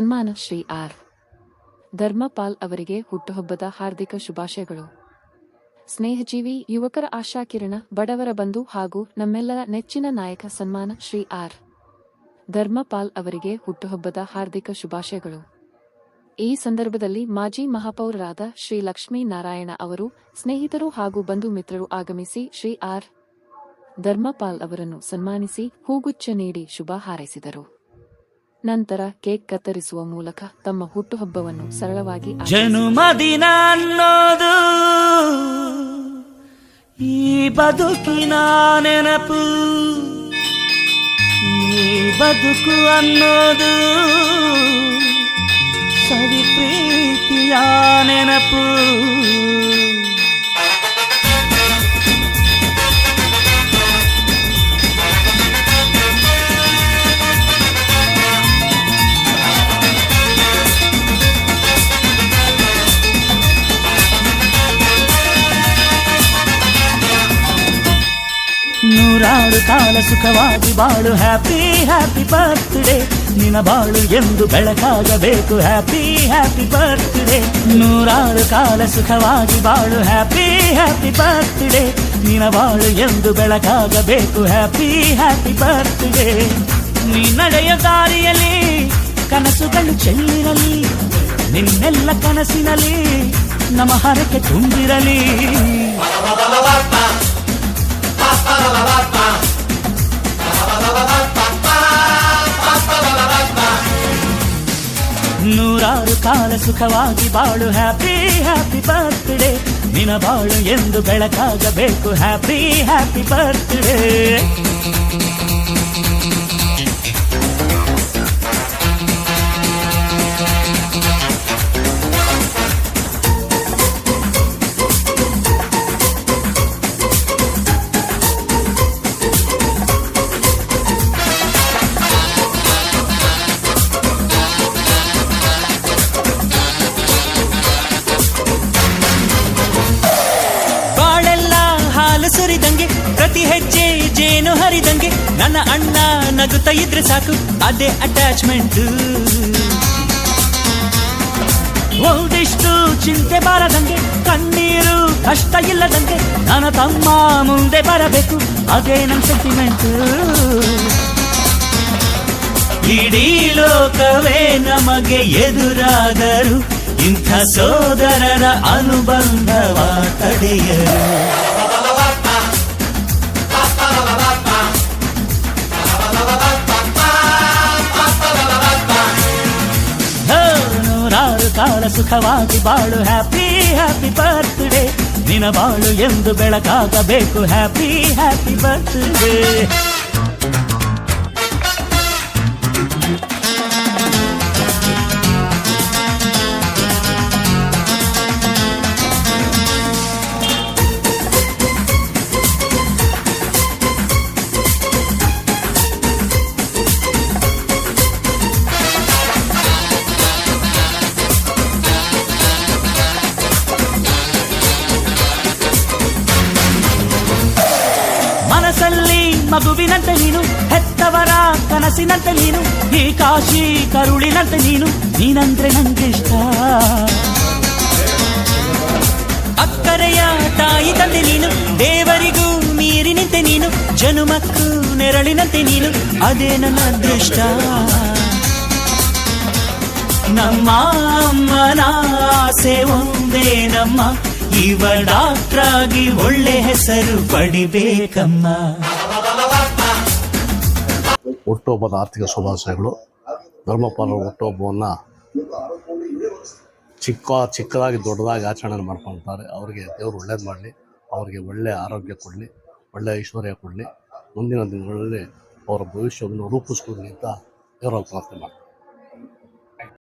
ಸನ್ಮಾನ ಶ್ರೀ ಆರ್. ಧರ್ಮಪಾಲ್ ಅವರಿಗೆ ಹುಟ್ಟುಹಬ್ಬದ ಹಾರ್ದಿಕ ಶುಭಾಶಯಗಳು. ಸ್ನೇಹಜೀವಿ, ಯುವಕರ ಆಶಾಕಿರಣ, ಬಡವರ ಬಂಧು ಹಾಗೂ ನಮ್ಮೆಲ್ಲರ ನೆಚ್ಚಿನ ನಾಯಕ ಸನ್ಮಾನ ಶ್ರೀ ಆರ್. ಧರ್ಮಪಾಲ್ ಅವರಿಗೆ ಹುಟ್ಟುಹಬ್ಬದ ಹಾರ್ದಿಕ ಶುಭಾಶಯಗಳು. ಈ ಸಂದರ್ಭದಲ್ಲಿ ಮಾಜಿ ಮಹಾಪೌರರಾದ ಶ್ರೀ ಲಕ್ಷ್ಮೀ ನಾರಾಯಣ ಅವರು, ಸ್ನೇಹಿತರು ಹಾಗೂ ಬಂಧು ಮಿತ್ರರು ಆಗಮಿಸಿ ಶ್ರೀ ಆರ್. ಧರ್ಮಪಾಲ್ ಅವರನ್ನು ಸನ್ಮಾನಿಸಿ ಹೂಗುಚ್ಛ ನೀಡಿ ಶುಭ ಹಾರೈಸಿದರು. ನಂತರ ಕೇಕ್ ಕತ್ತರಿಸುವ ಮೂಲಕ ತಮ್ಮ ಹುಟ್ಟುಹಬ್ಬವನ್ನು ಸರಳವಾಗಿ ಜನುಮದಿನ ಅನ್ನೋದು ಈ ಬದುಕಿನ ನೆನಪು, ಈ ಬದುಕು ಅನ್ನೋದು ಸವಿ ಪ್ರೀತಿಯ ನೆನಪು. ನೂರಾರು ಕಾಲ ಸುಖವಾಗಿ ಬಾಳು, ಹ್ಯಾಪಿ ಹ್ಯಾಪಿ ಬರ್ತ್ಡೇ, ನಿನ್ನ ಬಾಳು ಎಂದು ಬೆಳಕಾಗಬೇಕು, ಹ್ಯಾಪಿ ಹ್ಯಾಪಿ ಬರ್ತ್ಡೇ. ನೂರಾರು ಕಾಲ ಸುಖವಾಗಿ ಬಾಳು, ಹ್ಯಾಪಿ ಹ್ಯಾಪಿ ಬರ್ತ್ಡೇ, ನಿನ್ನ ಬಾಳು ಎಂದು ಬೆಳಕಾಗಬೇಕು, ಹ್ಯಾಪಿ ಹ್ಯಾಪಿ ಬರ್ತ್ಡೇ. ನೀ ನಡೆಯ ದಾರಿಯಲ್ಲಿ ಕನಸುಗಳು ಚೆಲ್ಲಿರಲಿ, ನಿನ್ನೆಲ್ಲ ಕನಸಿನಲ್ಲಿ ನಮ್ಮ ಹರಕೆ ತುಂಬಿರಲಿ. ನೂರಾರು ಕಾಲ ಸುಖವಾಗಿ ಬಾಳು, ಹ್ಯಾಪಿ ಹ್ಯಾಪಿ ಬರ್ತ್ಡೇ, ನಿನ್ನ ಬಾಳು ಎಂದು ಬೆಳಕಾಗಬೇಕು, ಹ್ಯಾಪಿ ಹ್ಯಾಪಿ ಬರ್ತ್ಡೇ. ಸುರಿದಂಗೆ ಪ್ರತಿ ಹೆಜ್ಜೆ ಜೇನು ಹರಿದಂಗೆ, ನನ್ನ ಅಣ್ಣ ನಗುತ್ತಾ ಇದ್ರೆ ಸಾಕು, ಅದೇ ಅಟ್ಯಾಚ್ಮೆಂಟ್. ಒಂದಿಷ್ಟು ಚಿಂತೆ ಬಾರದಂಗೆ, ಕಣ್ಣೀರು ಕಷ್ಟ ಇಲ್ಲದಂಗೆ, ನನ್ನ ತಮ್ಮ ಮುಂದೆ ಬರಬೇಕು, ಅದೇ ನನ್ನ ಸೆಂಟಿಮೆಂಟ್. ಇಡೀ ಲೋಕವೇ ನಮಗೆ ಎದುರಾದರು, ಇಂಥ ಸೋದರರ ಅನುಬಂಧವ ತಡೆಯರು. ನೂರಾರು ಕಾಲ ಸುಖವಾಗಿ ಬಾಳು, ಹ್ಯಾಪಿ ಹ್ಯಾಪಿ ಬರ್ತ್ಡೇ, ನಿನ್ನ ಬಾಳು ಎಂದು ಬೆಳಕಾಗಬೇಕು, ಹ್ಯಾಪಿ ಹ್ಯಾಪಿ ಬರ್ತ್ಡೇ. ಮನಸ್ಸಲ್ಲಿ ಮಗುವಿನಂತೆ ನೀನು, ಹೆತ್ತವರ ಕನಸಿನಂತೆ ನೀನು, ಈ ಕಾಶಿ ಕರುಳಿನಂತೆ ನೀನು, ನೀನಂದ್ರೆ ನಂಗಿಷ್ಟ. ಅಕ್ಕರೆಯ ತಾಯಿ ತಂದೆ ನೀನು, ದೇವರಿಗೂ ಮೀರಿ ನಿಂತೆ ನೀನು, ಜನುಮಕ್ಕೂ ನೆರಳಿನಂತೆ ನೀನು, ಅದೇ ನನ್ನ ಅದೃಷ್ಟ. ನಮ್ಮ ಅಮ್ಮನ ಆಸೆ ಒಂದೇ ನಮ್ಮ, ಇವ ಡಾಕ್ಟ್ರಾಗಿ ಒಳ್ಳೆ ಹೆಸರು ಪಡಿಬೇಕಮ್ಮ. ಹುಟ್ಟುಹಬ್ಬದ ಆರ್ಥಿಕ ಶುಭಾಶಯಗಳು. ಧರ್ಮಪಾಲರ ಹುಟ್ಟುಹಬ್ಬವನ್ನು ಚಿಕ್ಕದಾಗಿ ದೊಡ್ಡದಾಗಿ ಆಚರಣೆ ಮಾಡ್ಕೊಳ್ತಾರೆ. ಅವರಿಗೆ ದೇವರು ಒಳ್ಳೇದು ಮಾಡಲಿ, ಅವರಿಗೆ ಒಳ್ಳೆಯ ಆರೋಗ್ಯ ಕೊಡಲಿ, ಒಳ್ಳೆಯ ಐಶ್ವರ್ಯ ಕೊಡಲಿ, ಮುಂದಿನ ದಿನಗಳಲ್ಲಿ ಅವರ ಭವಿಷ್ಯವನ್ನು ರೂಪಿಸ್ಕೊಡ್ಲಿ ಅಂತ ದೇವರಲ್ಲಿ ಪ್ರಾರ್ಥನೆ ಮಾಡ್ತಾರೆ.